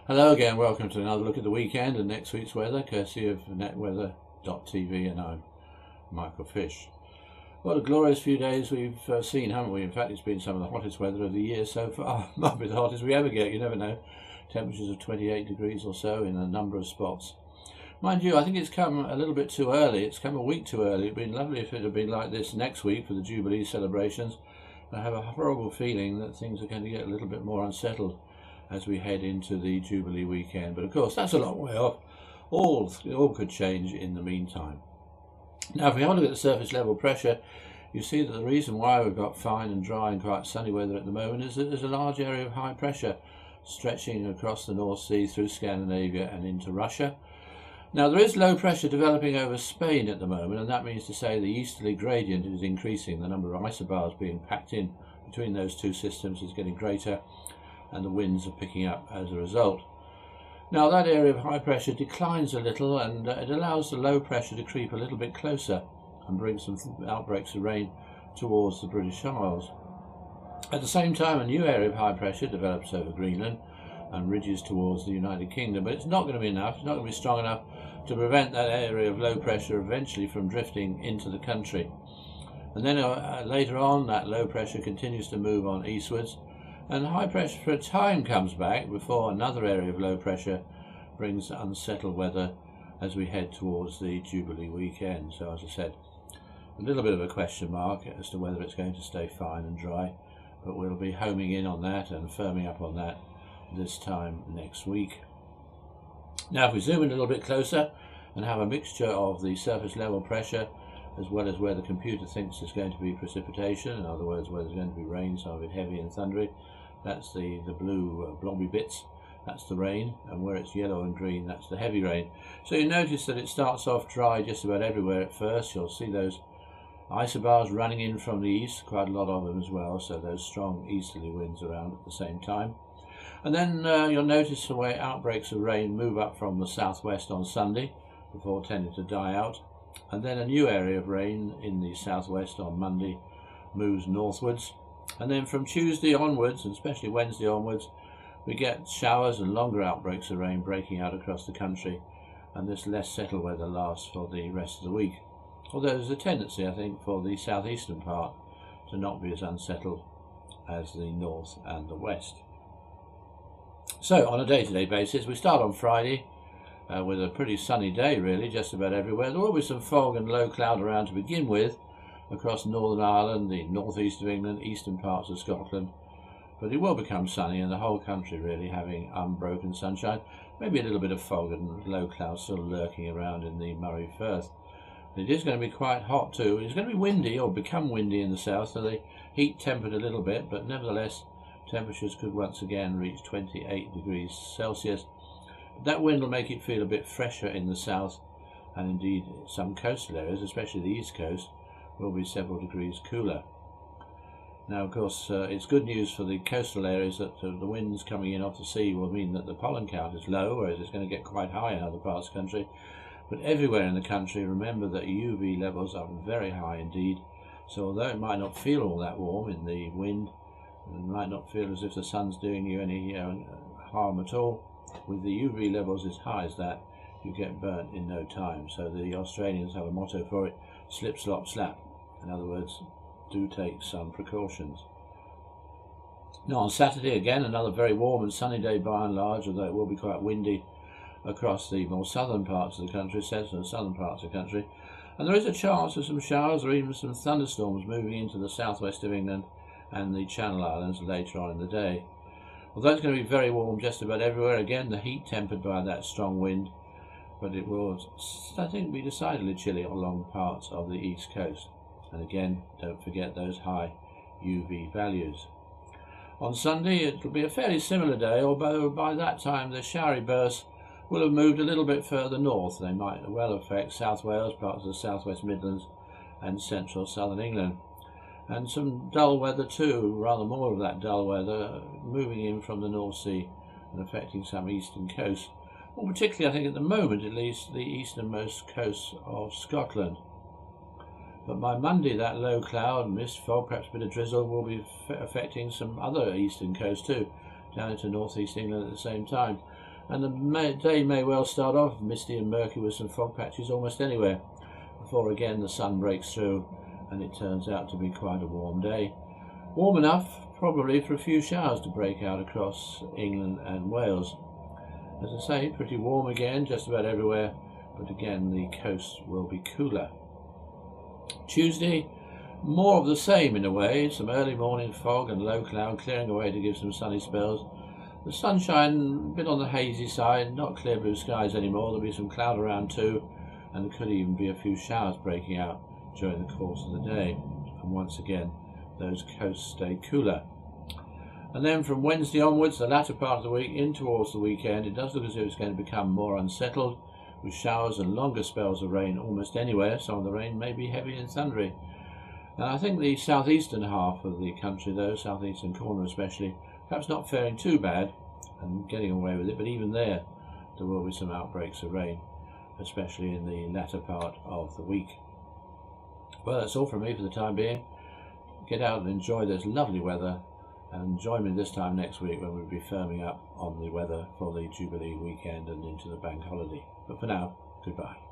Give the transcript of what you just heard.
Hello again, welcome to another look at the weekend and next week's weather, courtesy of Netweather.tv, and I'm Michael Fish. What a glorious few days we've seen, haven't we? In fact, it's been some of the hottest weather of the year so far. Might be the hottest we ever get, you never know. Temperatures of 28 degrees or so in a number of spots. Mind you, I think it's come a little bit too early. It's come a week too early. It'd been lovely if it had been like this next week for the Jubilee celebrations. I have a horrible feeling that things are going to get a little bit more unsettled as we head into the Jubilee weekend. But of course, that's a long way off. All could change in the meantime. Now, if we have a look at the surface level pressure, you see that the reason why we've got fine and dry and quite sunny weather at the moment is that there's a large area of high pressure stretching across the North Sea through Scandinavia and into Russia. Now, there is low pressure developing over Spain at the moment, and that means to say the easterly gradient is increasing. The number of isobars being packed in between those two systems is getting greater, and the winds are picking up as a result. Now, that area of high pressure declines a little, and it allows the low pressure to creep a little bit closer and bring some outbreaks of rain towards the British Isles. At the same time, a new area of high pressure develops over Greenland and ridges towards the United Kingdom, but it's not going to be enough. It's not going to be strong enough to prevent that area of low pressure eventually from drifting into the country. And then later on, that low pressure continues to move on eastwards, and high pressure for a time comes back before another area of low pressure brings unsettled weather as we head towards the Jubilee weekend. So, as I said, a little bit of a question mark as to whether it's going to stay fine and dry, but we'll be homing in on that and firming up on that this time next week. Now, if we zoom in a little bit closer and have a mixture of the surface level pressure as well as where the computer thinks there's going to be precipitation, in other words, where there's going to be rain, some of it heavy and thundery, that's the blue blobby bits, that's the rain, and where it's yellow and green, that's the heavy rain. So you notice that it starts off dry just about everywhere at first. You'll see those isobars running in from the east, quite a lot of them as well, so those strong easterly winds around at the same time. And then you'll notice the way outbreaks of rain move up from the southwest on Sunday before tending to die out. And then a new area of rain in the southwest on Monday moves northwards. And then from Tuesday onwards, and especially Wednesday onwards, we get showers and longer outbreaks of rain breaking out across the country. And this less settled weather lasts for the rest of the week. Although there's a tendency, I think, for the southeastern part to not be as unsettled as the north and the west. So, on a day-to-day basis, we start on Friday with a pretty sunny day, really, just about everywhere. There will be some fog and low cloud around to begin with across Northern Ireland, the northeast of England, eastern parts of Scotland. But it will become sunny, and the whole country really having unbroken sunshine. Maybe a little bit of fog and low clouds still lurking around in the Moray Firth. It is going to be quite hot too. It's going to be windy, or become windy in the south, so the heat tempered a little bit, but nevertheless temperatures could once again reach 28 degrees Celsius. That wind will make it feel a bit fresher in the south, and indeed some coastal areas, especially the east coast, will be several degrees cooler. Now, of course, it's good news for the coastal areas that the winds coming in off the sea will mean that the pollen count is low, whereas it's going to get quite high in other parts of the country. But everywhere in the country, remember that UV levels are very high indeed. So although it might not feel all that warm in the wind, it might not feel as if the sun's doing you any harm at all, with the UV levels as high as that, you get burnt in no time. So the Australians have a motto for it: slip, slop, slap. In other words, do take some precautions. Now, on Saturday, again, another very warm and sunny day by and large, although it will be quite windy across the more southern parts of the country, central and southern parts of the country. And there is a chance of some showers or even some thunderstorms moving into the southwest of England and the Channel Islands later on in the day. Although it's going to be very warm just about everywhere, again the heat tempered by that strong wind, but it will, I think, be decidedly chilly along parts of the east coast. And again, don't forget those high UV values. On Sunday it will be a fairly similar day, although by that time the showery bursts will have moved a little bit further north. They might well affect South Wales, parts of the southwest Midlands and central southern England. And some dull weather too, rather more of that dull weather moving in from the North Sea and affecting some eastern coasts, or particularly, I think at the moment at least, the easternmost coast of Scotland. But by Monday, that low cloud, mist, fog, perhaps a bit of drizzle will be affecting some other eastern coast too, down into northeast England at the same time. and the day may well start off misty and murky with some fog patches almost anywhere, before again the sun breaks through and it turns out to be quite a warm day. Warm enough probably for a few showers to break out across England and Wales. As I say, pretty warm again just about everywhere, but again the coast will be cooler. Tuesday, more of the same in a way, some early morning fog and low cloud clearing away to give some sunny spells. The sunshine a bit on the hazy side, not clear blue skies anymore. There'll be some cloud around too, and there could even be a few showers breaking out during the course of the day. And once again, those coasts stay cooler. And then from Wednesday onwards, the latter part of the week in towards the weekend, it does look as if it's going to become more unsettled, with showers and longer spells of rain almost anywhere. Some of the rain may be heavy and thundery. And I think the southeastern half of the country though, southeastern corner especially, perhaps not faring too bad and getting away with it, but even there will be some outbreaks of rain, especially in the latter part of the week. Well, that's all from me for the time being. Get out and enjoy this lovely weather, and join me this time next week when we'll be firming up on the weather for the Jubilee weekend and into the bank holiday. But for now, goodbye.